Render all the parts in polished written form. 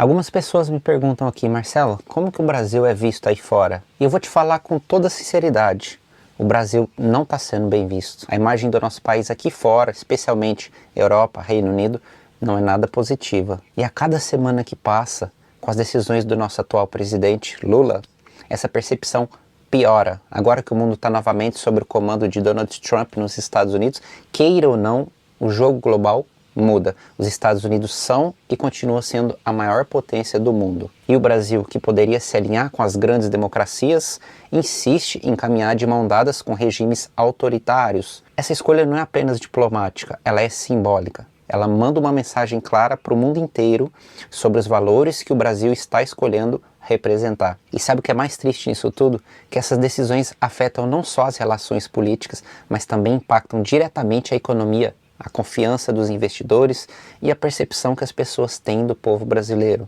Algumas pessoas me perguntam aqui, Marcelo, como que o Brasil é visto aí fora? E eu vou te falar com toda sinceridade, o Brasil não está sendo bem visto. A imagem do nosso país aqui fora, especialmente Europa, Reino Unido, não é nada positiva. E a cada semana que passa, com as decisões do nosso atual presidente, Lula, essa percepção piora. Agora que o mundo está novamente sob o comando de Donald Trump nos Estados Unidos, queira ou não, o jogo global muda. Os Estados Unidos são e continuam sendo a maior potência do mundo. E o Brasil, que poderia se alinhar com as grandes democracias, insiste em caminhar de mão dadas com regimes autoritários. Essa escolha não é apenas diplomática, ela é simbólica. Ela manda uma mensagem clara para o mundo inteiro sobre os valores que o Brasil está escolhendo representar. E sabe o que é mais triste nisso tudo? Que essas decisões afetam não só as relações políticas, mas também impactam diretamente a economia, a confiança dos investidores e a percepção que as pessoas têm do povo brasileiro.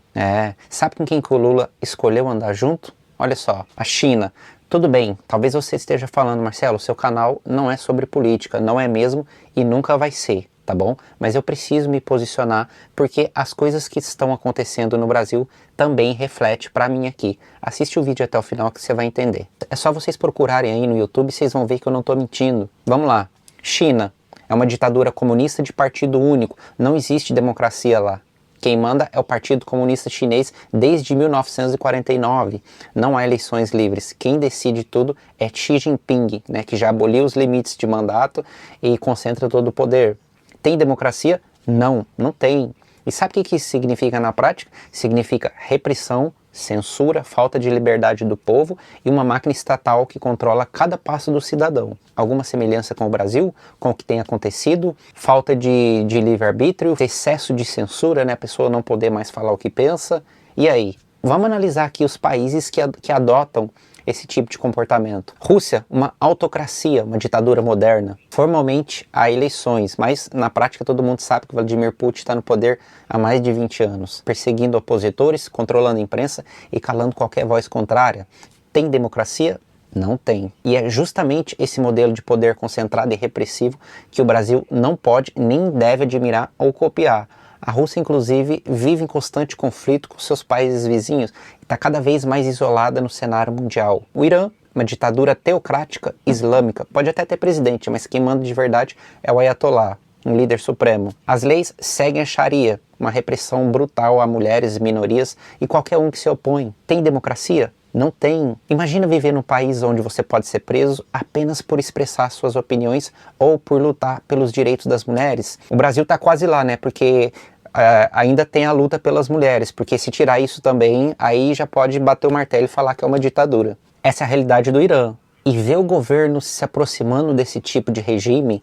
Sabe com quem que o Lula escolheu andar junto? Olha só, a China. Tudo bem, talvez você esteja falando, Marcelo, seu canal não é sobre política, não é mesmo e nunca vai ser, tá bom? Mas eu preciso me posicionar porque as coisas que estão acontecendo no Brasil também refletem para mim aqui. Assiste o vídeo até o final que você vai entender. É só vocês procurarem aí no YouTube e vocês vão ver que eu não estou mentindo. Vamos lá, China. É uma ditadura comunista de partido único, não existe democracia lá. Quem manda é o Partido Comunista Chinês desde 1949. Não há eleições livres. Quem decide tudo é Xi Jinping, né, que já aboliu os limites de mandato e concentra todo o poder. Tem democracia? Não, não tem. E sabe o que isso significa na prática? Significa repressão, censura, falta de liberdade do povo e uma máquina estatal que controla cada passo do cidadão. Alguma semelhança com o Brasil, com o que tem acontecido? Falta de livre-arbítrio, excesso de censura, né? A pessoa não poder mais falar o que pensa. E aí? Vamos analisar aqui os países que adotam esse tipo de comportamento. Rússia, uma autocracia, uma ditadura moderna. Formalmente há eleições, mas na prática todo mundo sabe que Vladimir Putin está no poder há mais de 20 anos, perseguindo opositores, controlando a imprensa e calando qualquer voz contrária. Tem democracia? Não tem. E é justamente esse modelo de poder concentrado e repressivo que o Brasil não pode nem deve admirar ou copiar. A Rússia, inclusive, vive em constante conflito com seus países vizinhos e está cada vez mais isolada no cenário mundial. O Irã, uma ditadura teocrática islâmica, pode até ter presidente, mas quem manda de verdade é o Ayatollah, um líder supremo. As leis seguem a Sharia, uma repressão brutal a mulheres e minorias e qualquer um que se opõe. Tem democracia? Não tem. Imagina viver num país onde você pode ser preso apenas por expressar suas opiniões ou por lutar pelos direitos das mulheres. O Brasil está quase lá, né? Porque ainda tem a luta pelas mulheres, porque se tirar isso também, aí já pode bater o martelo e falar que é uma ditadura. Essa é a realidade do Irã. E ver o governo se aproximando desse tipo de regime,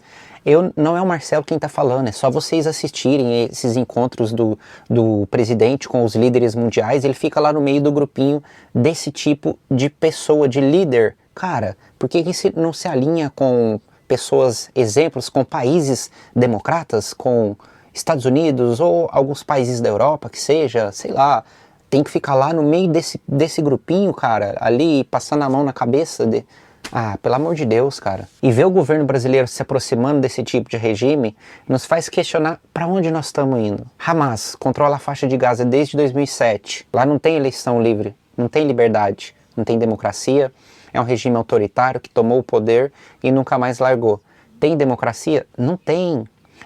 não é o Marcelo quem está falando, é só vocês assistirem esses encontros do presidente com os líderes mundiais, ele fica lá no meio do grupinho desse tipo de pessoa, de líder. Cara, por que não se alinha com pessoas, exemplos, com países democratas, com Estados Unidos ou alguns países da Europa, que seja, sei lá, tem que ficar lá no meio desse grupinho, cara, ali passando a mão na cabeça pelo amor de Deus, cara. E ver o governo brasileiro se aproximando desse tipo de regime nos faz questionar para onde nós estamos indo. Hamas controla a faixa de Gaza desde 2007. Lá não tem eleição livre, não tem liberdade, não tem democracia. É um regime autoritário que tomou o poder e nunca mais largou. Tem democracia? Não tem.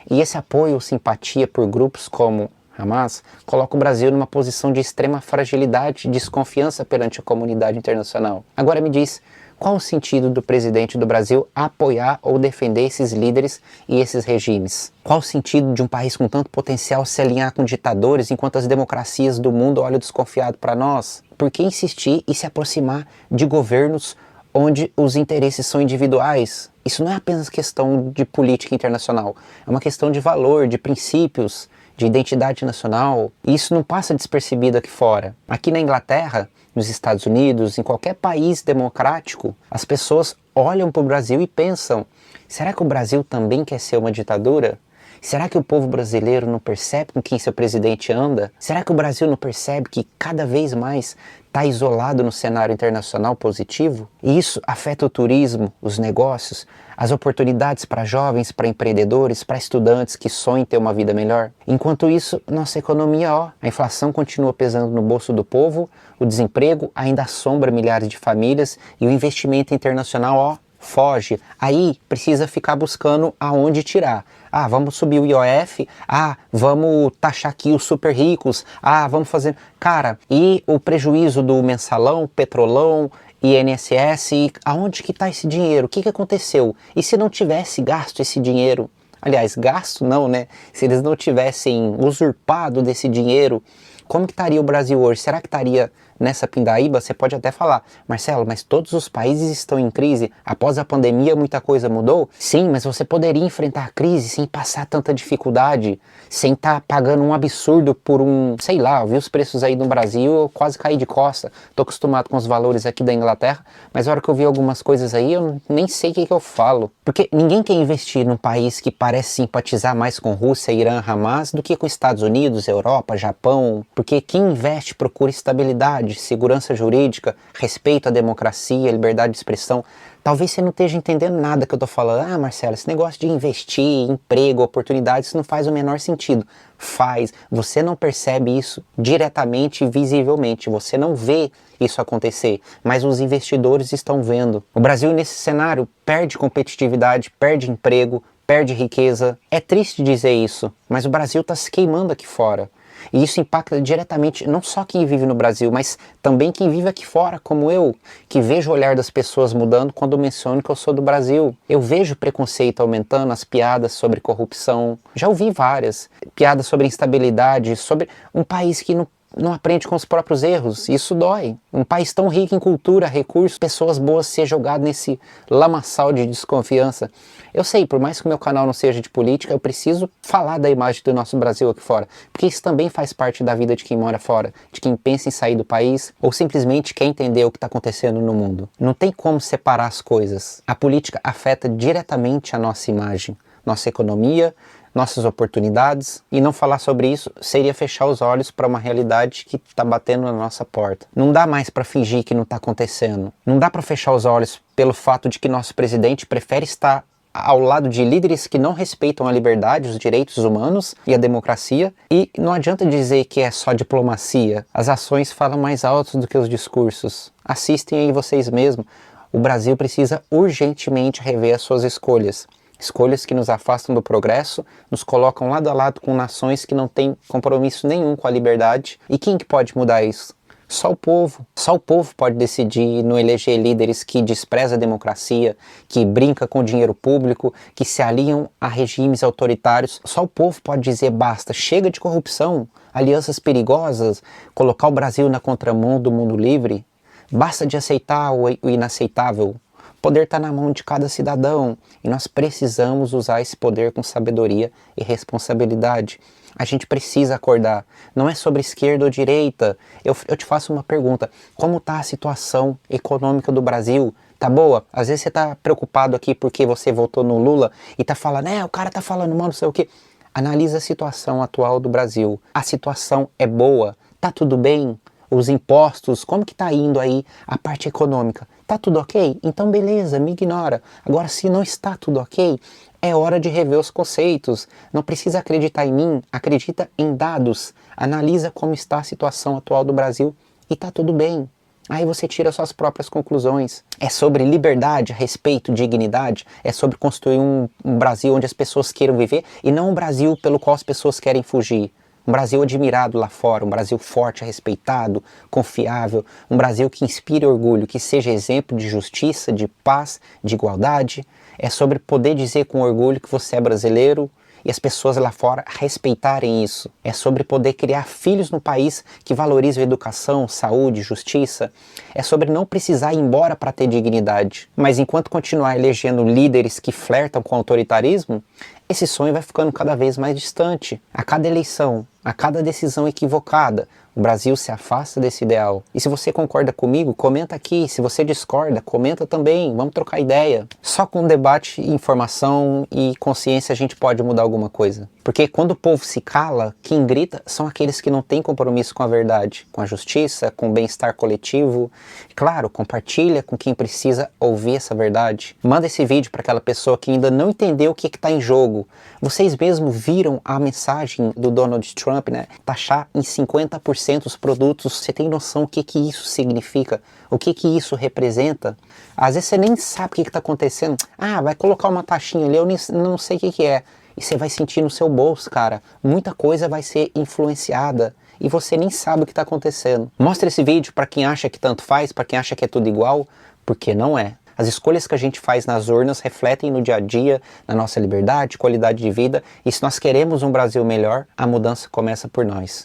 E esse apoio ou simpatia por grupos como Hamas coloca o Brasil numa posição de extrema fragilidade e desconfiança perante a comunidade internacional. Agora me diz, qual o sentido do presidente do Brasil apoiar ou defender esses líderes e esses regimes? Qual o sentido de um país com tanto potencial se alinhar com ditadores enquanto as democracias do mundo olham desconfiado para nós? Por que insistir e se aproximar de governos onde os interesses são individuais? Isso não é apenas questão de política internacional, é uma questão de valor, de princípios, de identidade nacional. E isso não passa despercebido aqui fora. Aqui na Inglaterra, nos Estados Unidos, em qualquer país democrático, as pessoas olham para o Brasil e pensam, será que o Brasil também quer ser uma ditadura? Será que o povo brasileiro não percebe com quem seu presidente anda? Será que o Brasil não percebe que cada vez mais está isolado no cenário internacional positivo? E isso afeta o turismo, os negócios, as oportunidades para jovens, para empreendedores, para estudantes que sonham em ter uma vida melhor. Enquanto isso, nossa economia, a inflação continua pesando no bolso do povo, o desemprego ainda assombra milhares de famílias e o investimento internacional, foge. Aí precisa ficar buscando aonde tirar. Vamos subir o IOF, vamos taxar aqui os super ricos, vamos fazer... Cara, e o prejuízo do mensalão, petrolão, INSS, aonde que está esse dinheiro? O que aconteceu? E se não tivesse gasto esse dinheiro? Aliás, gasto não, né? Se eles não tivessem usurpado desse dinheiro, como que estaria o Brasil hoje? Será que estaria nessa pindaíba? Você pode até falar, Marcelo, mas todos os países estão em crise. Após a pandemia, muita coisa mudou? Sim, mas você poderia enfrentar a crise sem passar tanta dificuldade, sem estar pagando um absurdo por sei lá, eu vi os preços aí no Brasil, eu quase caí de costa. Tô acostumado com os valores aqui da Inglaterra, mas a hora que eu vi algumas coisas aí, eu nem sei o que eu falo. Porque ninguém quer investir num país que parece simpatizar mais com Rússia, Irã, Hamas, do que com Estados Unidos, Europa, Japão. Porque quem investe procura estabilidade, segurança jurídica, respeito à democracia, liberdade de expressão. Talvez você não esteja entendendo nada que eu tô falando. Marcelo, esse negócio de investir, emprego, oportunidades, isso não faz o menor sentido. Faz. Você não percebe isso diretamente e visivelmente. Você não vê isso acontecer, mas os investidores estão vendo. O Brasil, nesse cenário, perde competitividade, perde emprego, perde riqueza. É triste dizer isso, mas o Brasil está se queimando aqui fora. E isso impacta diretamente não só quem vive no Brasil, mas também quem vive aqui fora, como eu, que vejo o olhar das pessoas mudando quando menciono que eu sou do Brasil. Eu vejo o preconceito aumentando, as piadas sobre corrupção. Já ouvi várias piadas sobre instabilidade, sobre um país que não aprende com os próprios erros. Isso dói. Um país tão rico em cultura, recursos, pessoas boas ser jogado nesse lamaçal de desconfiança. Eu sei, por mais que o meu canal não seja de política, eu preciso falar da imagem do nosso Brasil aqui fora, porque isso também faz parte da vida de quem mora fora, de quem pensa em sair do país ou simplesmente quer entender o que está acontecendo no mundo. Não tem como separar as coisas. A política afeta diretamente a nossa imagem, nossa economia, nossas oportunidades, e não falar sobre isso seria fechar os olhos para uma realidade que está batendo na nossa porta. Não dá mais para fingir que não está acontecendo. Não dá para fechar os olhos pelo fato de que nosso presidente prefere estar ao lado de líderes que não respeitam a liberdade, os direitos humanos e a democracia, e não adianta dizer que é só diplomacia. As ações falam mais alto do que os discursos. Assistem aí vocês mesmos. O Brasil precisa urgentemente rever as suas escolhas. Escolhas que nos afastam do progresso, nos colocam lado a lado com nações que não têm compromisso nenhum com a liberdade. E quem que pode mudar isso? Só o povo. Só o povo pode decidir, não eleger líderes que desprezam a democracia, que brincam com o dinheiro público, que se aliam a regimes autoritários. Só o povo pode dizer basta, chega de corrupção, alianças perigosas, colocar o Brasil na contramão do mundo livre. Basta de aceitar o inaceitável. O poder está na mão de cada cidadão e nós precisamos usar esse poder com sabedoria e responsabilidade. A gente precisa acordar. Não é sobre esquerda ou direita. Eu te faço uma pergunta. Como está a situação econômica do Brasil? Tá boa? Às vezes você está preocupado aqui porque você votou no Lula e tá falando, o cara tá falando mal, não sei o quê. Analisa a situação atual do Brasil. A situação é boa? Tá tudo bem? Os impostos, como que tá indo aí a parte econômica? Tá tudo ok? Então beleza, me ignora. Agora, se não está tudo ok, é hora de rever os conceitos. Não precisa acreditar em mim, acredita em dados. Analisa como está a situação atual do Brasil e tá tudo bem. Aí você tira suas próprias conclusões. É sobre liberdade, respeito, dignidade. É sobre construir um Brasil onde as pessoas queiram viver e não um Brasil pelo qual as pessoas querem fugir. Um Brasil admirado lá fora, um Brasil forte, respeitado, confiável, um Brasil que inspire orgulho, que seja exemplo de justiça, de paz, de igualdade. É sobre poder dizer com orgulho que você é brasileiro e as pessoas lá fora respeitarem isso. É sobre poder criar filhos no país que valorizam educação, saúde, justiça. É sobre não precisar ir embora para ter dignidade. Mas enquanto continuar elegendo líderes que flertam com o autoritarismo, esse sonho vai ficando cada vez mais distante. A cada eleição, a cada decisão equivocada, o Brasil se afasta desse ideal. E se você concorda comigo, comenta aqui. Se você discorda, comenta também. Vamos trocar ideia. Só com debate, informação e consciência a gente pode mudar alguma coisa. Porque quando o povo se cala, quem grita são aqueles que não têm compromisso com a verdade, com a justiça, com o bem-estar coletivo. Claro, compartilha com quem precisa ouvir essa verdade. Manda esse vídeo para aquela pessoa que ainda não entendeu o que está em jogo. Vocês mesmos viram a mensagem do Donald Trump, né? Taxar em 50% os produtos. Você tem noção o que isso significa? O que isso representa? Às vezes você nem sabe o que está acontecendo. Ah, vai colocar uma taxinha ali, eu não sei o que é. E você vai sentir no seu bolso, cara. Muita coisa vai ser influenciada e você nem sabe o que está acontecendo. Mostra esse vídeo para quem acha que tanto faz, para quem acha que é tudo igual, porque não é. As escolhas que a gente faz nas urnas refletem no dia a dia, na nossa liberdade, qualidade de vida. E se nós queremos um Brasil melhor, a mudança começa por nós.